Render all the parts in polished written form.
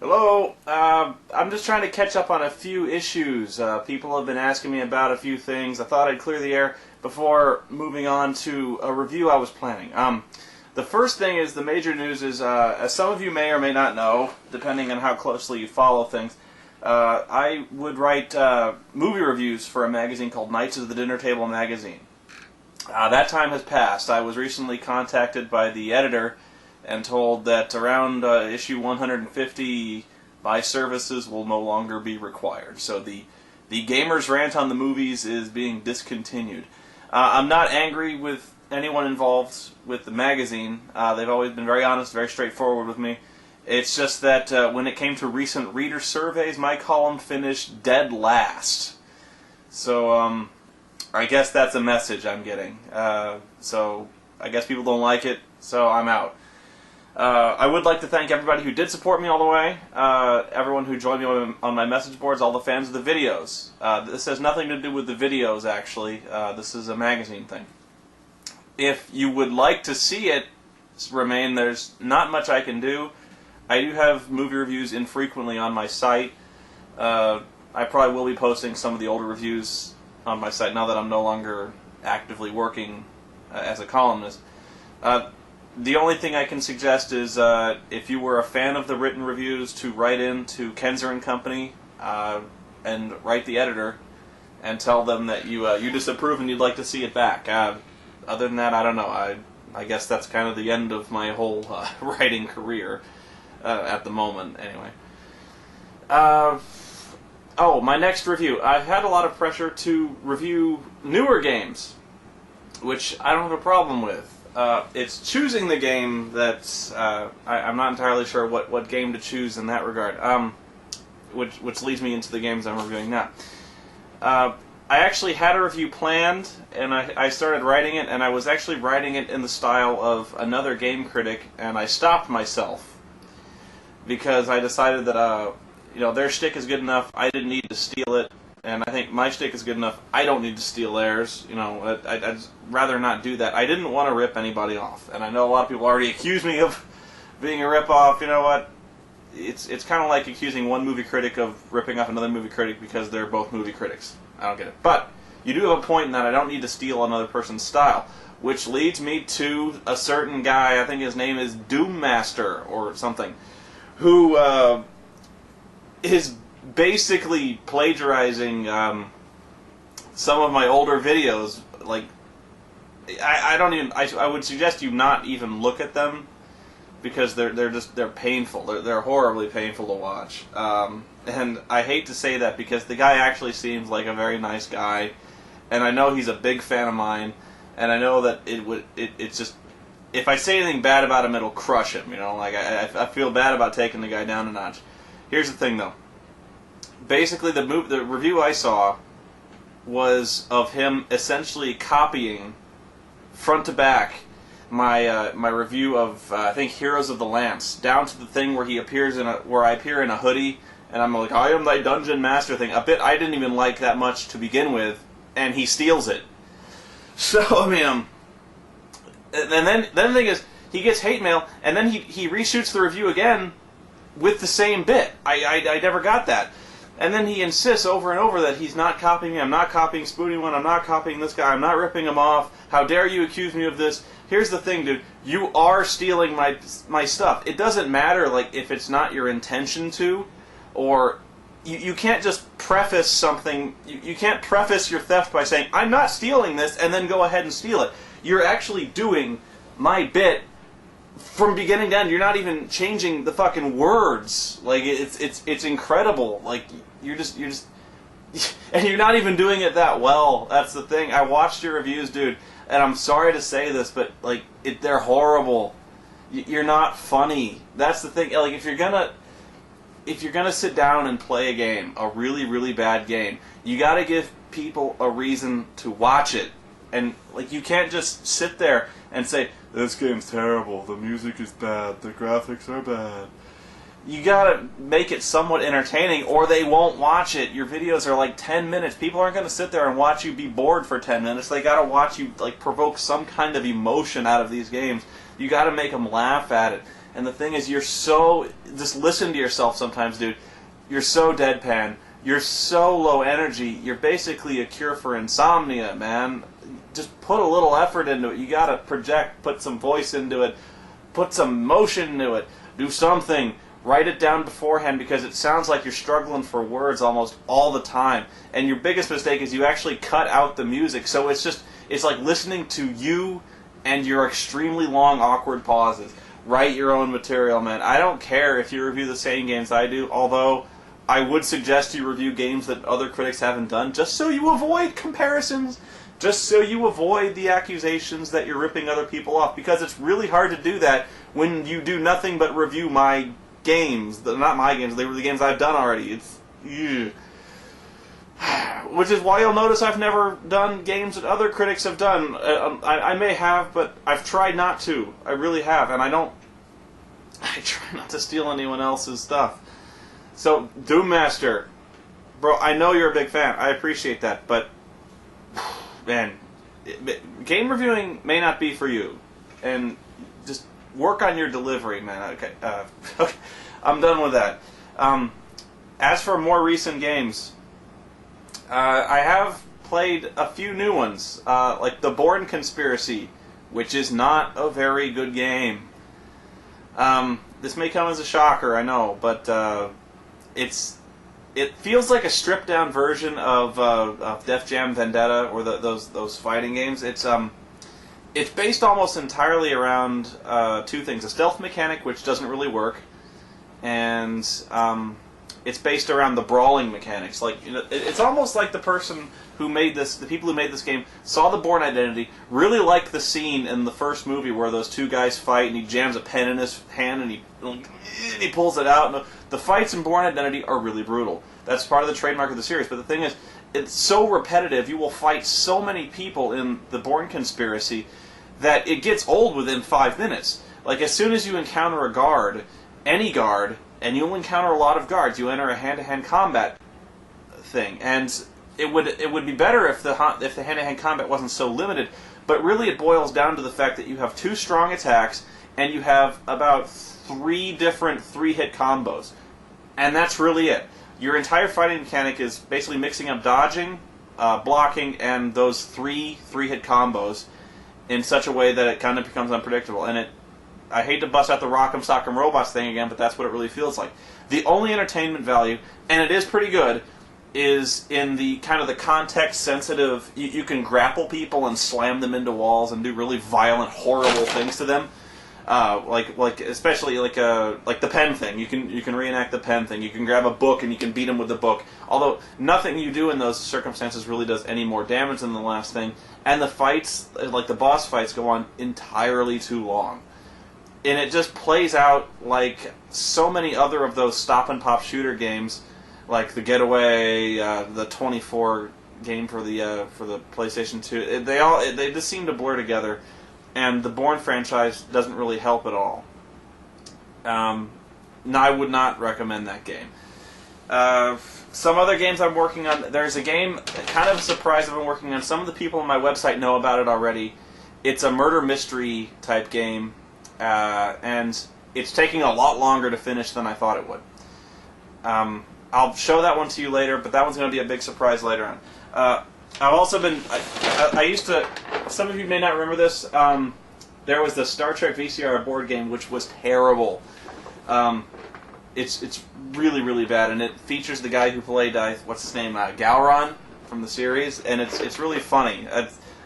Hello. I'm just trying to catch up on a few issues. People have been asking me about a few things. I thought I'd clear the air before moving on to a review I was planning. The first thing is the major news is, as some of you may or may not know, depending on how closely you follow things, I would write movie reviews for a magazine called Knights of the Dinner Table magazine. That time has passed. I was recently contacted by the editor and told that around issue 150 my services will no longer be required. So the Gamer's Rant on the movies is being discontinued. I'm not angry with anyone involved with the magazine. They've always been very honest, very straightforward with me. It's just that when it came to recent reader surveys, my column finished dead last. So I guess that's a message I'm getting. So I guess people don't like it, so I'm out. I would like to thank everybody who did support me all the way, everyone who joined me on my message boards, all the fans of the videos. This has nothing to do with the videos, actually. This is a magazine thing. If you would like to see it remain, there's not much I can do. I do have movie reviews infrequently on my site. I probably will be posting some of the older reviews on my site now that I'm no longer actively working as a columnist. The only thing I can suggest is if you were a fan of the written reviews, to write in to Kenzer Company and write the editor and tell them that you disapprove and you'd like to see it back. Other than that, I don't know. I guess that's kind of the end of my whole writing career at the moment. Anyway. Oh, my next review. I've had a lot of pressure to review newer games, which I don't have a problem with. It's choosing the game that I'm not entirely sure what game to choose in that regard. Which leads me into the games I'm reviewing now. I actually had a review planned, and I started writing it, and I was actually writing it in the style of another game critic, and I stopped myself because I decided that their shtick is good enough. I didn't need to steal it. And I think my shtick is good enough. I don't need to steal theirs. I'd rather not do that. I didn't want to rip anybody off. And I know a lot of people already accuse me of being a rip-off. You know what? It's kind of like accusing one movie critic of ripping off another movie critic because they're both movie critics. I don't get it. But you do have a point in that I don't need to steal another person's style. Which leads me to a certain guy, I think his name is Doom Master or something, who is basically plagiarizing some of my older videos. Like, I would suggest you not even look at them because they're painful. They're horribly painful to watch. And I hate to say that because the guy actually seems like a very nice guy, and I know he's a big fan of mine, and I know that it's just, if I say anything bad about him, it'll crush him. Like I feel bad about taking the guy down a notch. Here's the thing, though. Basically, the review I saw was of him essentially copying front to back my review of I think Heroes of the Lance, down to the thing where where I appear in a hoodie and I'm like, I am thy dungeon master thing. A bit I didn't even like that much to begin with, and he steals it. So I mean, and then the thing is, he gets hate mail, and then he reshoots the review again with the same bit. I never got that. And then he insists over and over that he's not copying me. I'm not copying Spoony one. I'm not copying this guy. I'm not ripping him off. How dare you accuse me of this? Here's the thing, dude. You are stealing my stuff. It doesn't matter, like, if it's not your intention to, or you can't just preface something. You can't preface your theft by saying, I'm not stealing this, and then go ahead and steal it. You're actually doing my bit from beginning to end. You're not even changing the fucking words. Like, it's incredible. Like, you're just and you're not even doing it that well. That's the thing. I watched your reviews, dude, and I'm sorry to say this, but like, they're horrible. You're not funny. That's the thing. Like, if you're gonna sit down and play a game, a really, really bad game, you gotta give people a reason to watch it. And like, you can't just sit there and say, this game's terrible, the music is bad, the graphics are bad. You gotta make it somewhat entertaining, or they won't watch it. Your videos are like 10 minutes. People aren't gonna sit there and watch you be bored for 10 minutes. They gotta watch you, like, provoke some kind of emotion out of these games. You gotta make them laugh at it. And the thing is, you're so... Just listen to yourself sometimes, dude. You're so deadpan. You're so low energy. You're basically a cure for insomnia, man. Just put a little effort into it. You gotta project, put some voice into it, put some motion into it, do something. Write it down beforehand, because it sounds like you're struggling for words almost all the time. And your biggest mistake is you actually cut out the music, so it's like listening to you and your extremely long, awkward pauses. Write your own material, man. I don't care if you review the same games I do, although I would suggest you review games that other critics haven't done, just so you avoid comparisons, just so you avoid the accusations that you're ripping other people off, because it's really hard to do that when you do nothing but review my games. Not my games, they were the games I've done already. It's... Ugh. Which is why you'll notice I've never done games that other critics have done. I may have, but I've tried not to. I really have, and I try not to steal anyone else's stuff. So, Doom Master, bro, I know you're a big fan. I appreciate that, but, man, game reviewing may not be for you. And just work on your delivery, man. Okay, okay. I'm done with that. As for more recent games, I have played a few new ones, like The Bourne Conspiracy, which is not a very good game. This may come as a shocker, I know, but it feels like a stripped down version of Def Jam Vendetta, or those fighting games. It's based almost entirely around two things: a stealth mechanic, which doesn't really work, and it's based around the brawling mechanics. Like, it's almost like the people who made this game saw the Bourne Identity, really liked the scene in the first movie where those two guys fight, and he jams a pen in his hand and he pulls it out. And the fights in Bourne Identity are really brutal. That's part of the trademark of the series. But the thing is, it's so repetitive. You will fight so many people in the Bourne Conspiracy that it gets old within 5 minutes. Like, as soon as you encounter a guard, any guard, and you'll encounter a lot of guards, you enter a hand-to-hand combat thing. And it would be better if the hand-to-hand combat wasn't so limited, but really it boils down to the fact that you have 2 strong attacks, and you have about 3 different 3-hit combos. And that's really it. Your entire fighting mechanic is basically mixing up dodging, blocking, and those 3-hit combos in such a way that it kind of becomes unpredictable. And I hate to bust out the Rock'em Sock'em Robots thing again, but that's what it really feels like. The only entertainment value, and it is pretty good, is in the kind of the context-sensitive. You can grapple people and slam them into walls and do really violent, horrible things to them. Especially like the pen thing. You can reenact the pen thing. You can grab a book and you can beat them with the book. Although nothing you do in those circumstances really does any more damage than the last thing. And the fights, like the boss fights, go on entirely too long. And it just plays out like so many other of those stop-and-pop shooter games, like the Getaway, the 24 game for the PlayStation 2. They just seem to blur together, and the Bourne franchise doesn't really help at all. No, I would not recommend that game. Some other games I'm working on. There's a game, kind of a surprise I've been working on. Some of the people on my website know about it already. It's a murder mystery type game. And it's taking a lot longer to finish than I thought it would. I'll show that one to you later, but that one's going to be a big surprise later on. I've also been... I used to... Some of you may not remember this. There was the Star Trek VCR board game, which was terrible. It's really, really bad, and it features the guy who played, what's his name, Gowron from the series, and it's really funny.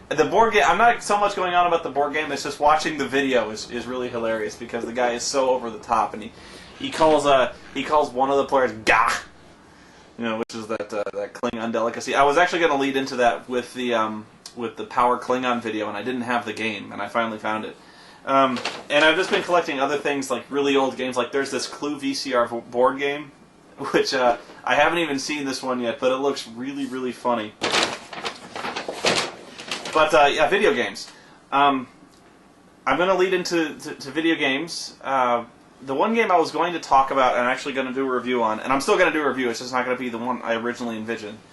The board game, I'm not so much going on about the board game, it's just watching the video is really hilarious, because the guy is so over the top, and he calls one of the players Gah, which is that Klingon delicacy. I was actually going to lead into that with the Power Klingon video, and I didn't have the game, and I finally found it. And I've just been collecting other things, like really old games, like there's this Clue VCR board game, which I haven't even seen this one yet, but it looks really, really funny. But, yeah, video games. I'm going to lead into video games. The one game I was going to talk about and actually going to do a review on, and I'm still going to do a review, it's just not going to be the one I originally envisioned,